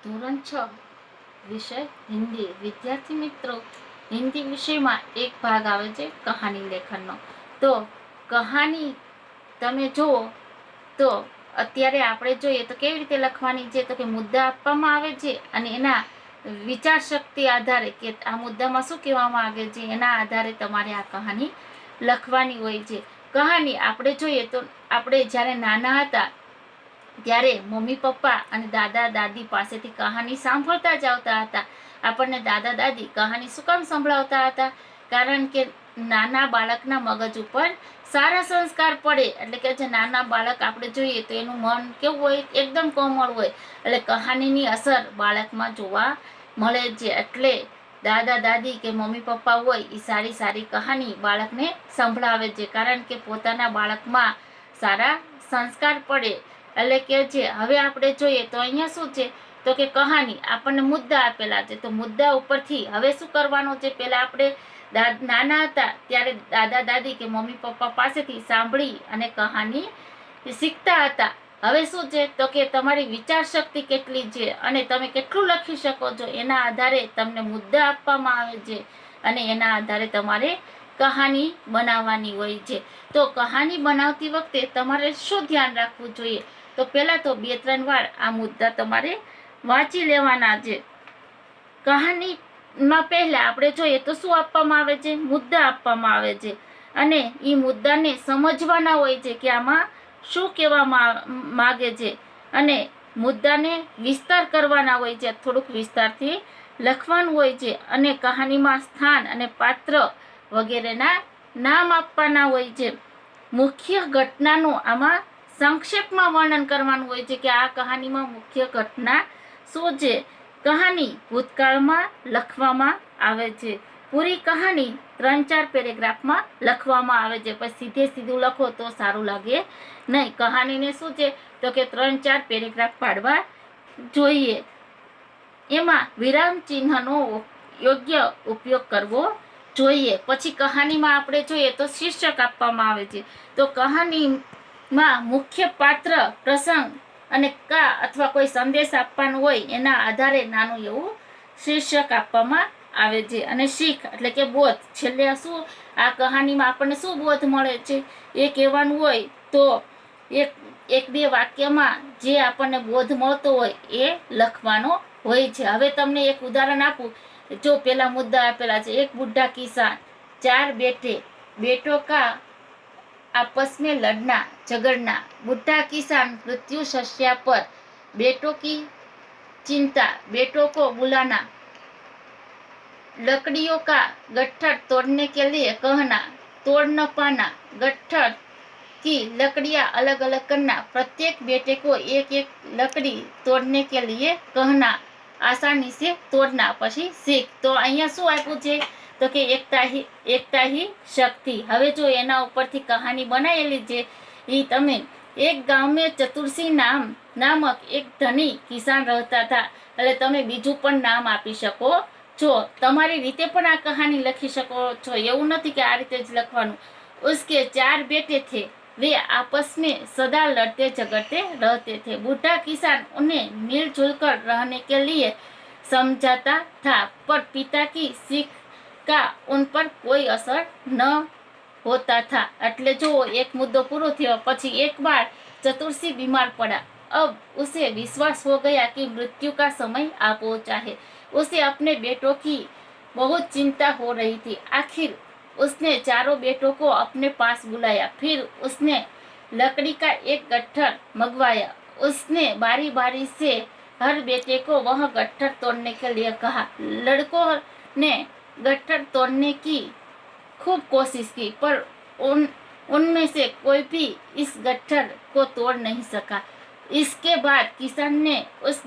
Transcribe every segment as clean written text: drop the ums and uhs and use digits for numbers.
ધોરણ 6 વિષય હિન્દી. વિદ્યાર્થી મિત્રો, હિન્દી વિષયમાં એક ભાગ આવે છે કહાની લેખનનો. તો કહાની તમે જુઓ તો અત્યારે આપણે જોઈએ તો કેવી રીતે લખવાની છે, તો કે મુદ્દા આપવામાં આવે છે અને એના વિચાર શક્તિ આધારે કે આ મુદ્દામાં શું કહેવામાં આવે છે એના આધારે તમારે આ કહાની લખવાની હોય છે. કહાની આપણે જોઈએ તો આપણે જ્યારે નાના હતા ત્યારે મમ્મી પપ્પા અને દાદા દાદી પાસેથી કહાની સાંભળતા જ આવતા હતા. આપણને દાદા દાદી કહાની શું કામ સંભળાવતા હતા? કારણ કે નાના બાળકના મગજ ઉપર સારા સંસ્કાર પડે. એટલે કે જે નાના બાળક આપણે જોઈએ તો એનું મન કેવું હોય, એકદમ કોમળ હોય. એટલે કહાનીની અસર બાળકમાં જોવા મળે છે. એટલે દાદા દાદી કે મમ્મી પપ્પા હોય એ સારી સારી કહાની બાળકને સંભળાવે છે, કારણ કે પોતાના બાળકમાં સારા સંસ્કાર પડે. એટલે કે છે હવે આપણે જોઈએ તો અહીંયા શું છે, તો કે કહાની આપણને મુદ્દા આપેલા છે. તો મુદ્દા ઉપરથી હવે શું કરવાનું છે, પહેલા આપણે નાના હતા ત્યારે દાદા દાદી કે મમ્મી પપ્પા પાસેથી સાંભળી અને કહાની શીખતા હતા. હવે શું છે, તો કે તમારી વિચાર શક્તિ કેટલી છે અને તમે કેટલું લખી શકો છો એના આધારે તમને મુદ્દા આપવામાં આવે છે અને એના આધારે તમારે કહાની બનાવવાની હોય છે. તો કહાની બનાવતી વખતે તમારે શું ધ્યાન રાખવું જોઈએ, તો પહેલા તો 2-3 વાર આ મુદ્દા તમારે વાંચી લેવાના છે. કહાનીમાં પહેલા આપણે જોઈએ તો શું આપવામાં આવે છે, મુદ્દા આપવામાં આવે છે અને એ મુદ્દાને સમજવાના હોય છે કે આમાં શું કહેવામાં માગે છે અને મુદ્દાને વિસ્તાર કરવાના હોય છે, થોડુંક વિસ્તારથી લખવાનું હોય છે અને કહાનીમાં સ્થાન અને પાત્ર વગેરેના નામ આપવાના હોય છે. મુખ્ય ઘટનાનું આમાં સંક્ષેપમાં વર્ણન કરવાનું હોય છે કે આ કહાનીમાં મુખ્ય ઘટના શું છે. કહાની ભૂતકાળમાં લખવામાં આવે છે. પૂરી કહાની 3-4 પેરેગ્રાફમાં લખવામાં આવે છે. પછી સીધું લખો તો સારું લાગે નહીં. કહાનીને શું છે, તો કે 3-4 પેરેગ્રાફ પાડવા જોઈએ. એમાં વિરામ ચિહ્નનો યોગ્ય ઉપયોગ કરવો જોઈએ. પછી કહાનીમાં આપણે જોઈએ તો શીર્ષક આપવામાં આવે છે. તો કહાનીમાં મુખ્ય પાત્ર, પ્રસંગ અને કા અથવા કોઈ સંદેશ આપવાનો હોય એના આધારે નાનું એવું શીર્ષક આપવામાં આવે છે. અને શીખ એટલે કે બોધ, છેલ્લે શું આ કહાનીમાં આપણને શું બોધ મળે છે એ કહેવાનું હોય તો 1-2 વાક્યમાં જે આપણને બોધ મળતો હોય એ લખવાનો હોય છે. હવે તમને એક ઉદાહરણ આપું. જો પેલા મુદ્દા આપેલા છે, એક બુઢા કિસાન 4 બેટે, बेटों का आपस में लड़ना झगड़ना, बूढ़ा किसान मृत्यु शैया पर, बेटों की चिंता, बेटों को बुलाना, लकड़ियों का गट्ठर तोड़ने के लिए कहना, तोड़ न पाना, गट्ठर की लकड़ियां अलग अलग करना, प्रत्येक बेटे को एक एक लकड़ी तोड़ने के लिए कहना, आसानी से तोड़ना. પછી શીખ. તો અહીંયા શું આપ્યું છે, તો કે એકતા ही शक्ति. હવે જો એના ઉપરથી કહાની બનાવેલી છે એ તમે એક ગામ में ચતુરસિંહ નામક એક ધની કિસાન રહેતા હતા. એટલે તમે બીજું પણ નામ આપી શકો છો. તમારી રીતે પણ આ કહાની લખી શકો છો. એવું નથી કે આ રીતે જ લખવાનું. उसके 4 बेटे थे, वे आपस में सदा लड़ते झगड़ते रहते थे. बूढ़ा किसान उन्हें मिलजुल कर रहने के लिए समझाता था, पर पिता की सीख का उन पर कोई असर न होता था. એટલે જો એક મુદ્દો પૂરો થયો. પછી एक बार चतुर्सी बीमार पड़ा. अब उसे विश्वास हो गया कि मृत्यु का समय आ पहुंचा है. उसे अपने बेटों की बहुत चिंता हो रही थी. आखिर उसने चारों बेटों को अपने पास बुलाया. फिर उसने लकड़ी का एक गट्ठर मंगवाया. उसने बारी बारी से हर बेटे को वह गट्ठर तोड़ने के लिए कहा. लड़कों ने गट्ठर तोड़ने की खूब कोशिश की, पर उनमें से कोई भी इस गट्ठर को तोड़ नहीं सका. इसके बाद किसान ने उस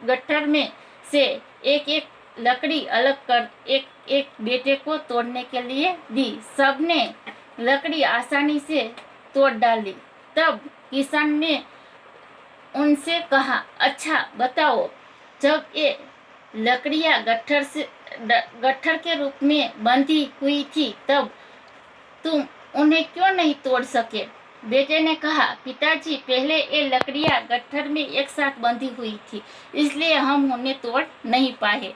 गट्ठर में से एक एक लकड़ी अलग कर एक एक बेटे को तोड़ने के लिए दी. सबने लकड़ी आसानी से तोड़ डाली. तब किसान ने उनसे कहा, अच्छा बताओ, जब ये लकड़ियां गट्ठर के रूप में बंधी हुई थी तब तुम उन्हें क्यों नहीं तोड़ सके. बेटे ने कहा, पिताजी पहले ये लकड़ियाँ गट्ठर में एक साथ बंधी हुई थी, इसलिए हम उन्हें तोड़ नहीं पाए।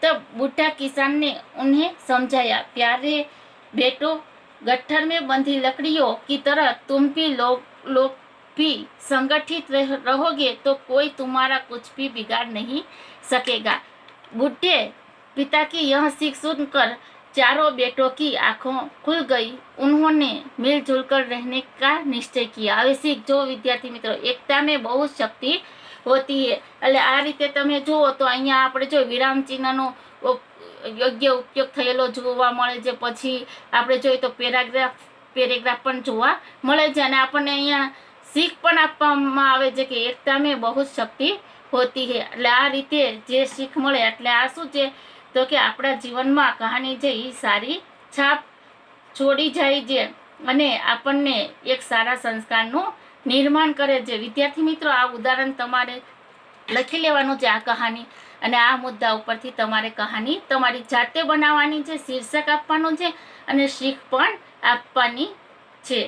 तब बूढ़ा किसान ने उन्हें समझाया, प्यारे बेटो, गट्ठर में बंधी लकड़ियों की तरह तुम भी लोग भी संगठित रहोगे तो कोई तुम्हारा कुछ भी बिगाड़ नहीं सकेगा। बूढ़े पिता की यह सीख सुनकर चारों बेटों की आंखों खुल गई। उन्होंने मिलजुल कर रहने का निश्चय किया। હવે શીખ જો વિદ્યાર્થી મિત્રો, એકતામાં બહુ શક્તિ હોતી है। એટલે આ રીતે તમે જુઓ તો અહીંયા આપણે જો વિરામ ચિહ્નનો યોગ્ય ઉપયોગ થયેલો જોવા મળે છે। પછી આપણે જોઈએ તો પેરેગ્રાફ પણ જોવા મળે છે અને આપણને અહીંયા શીખ પણ આપવામાં આવે છે કે એકતામાં બહુ શક્તિ હોતી है। એટલે આ રીતે જે શીખ મળે એટલે આ શું છે તો કે આપણા જીવનમાં કહાની છે એ સારી છાપ છોડી જાય છે અને આપણને એક સારા સંસ્કારનું નિર્માણ કરે છે। વિદ્યાર્થી મિત્રો, આ ઉદાહરણ તમારે લખી લેવાનું છે આ કહાની અને આ મુદ્દા ઉપરથી તમારે કહાની તમારી જાતે બનાવવાની છે, શીર્ષક આપવાનું છે અને શીખ પણ આપવાની છે।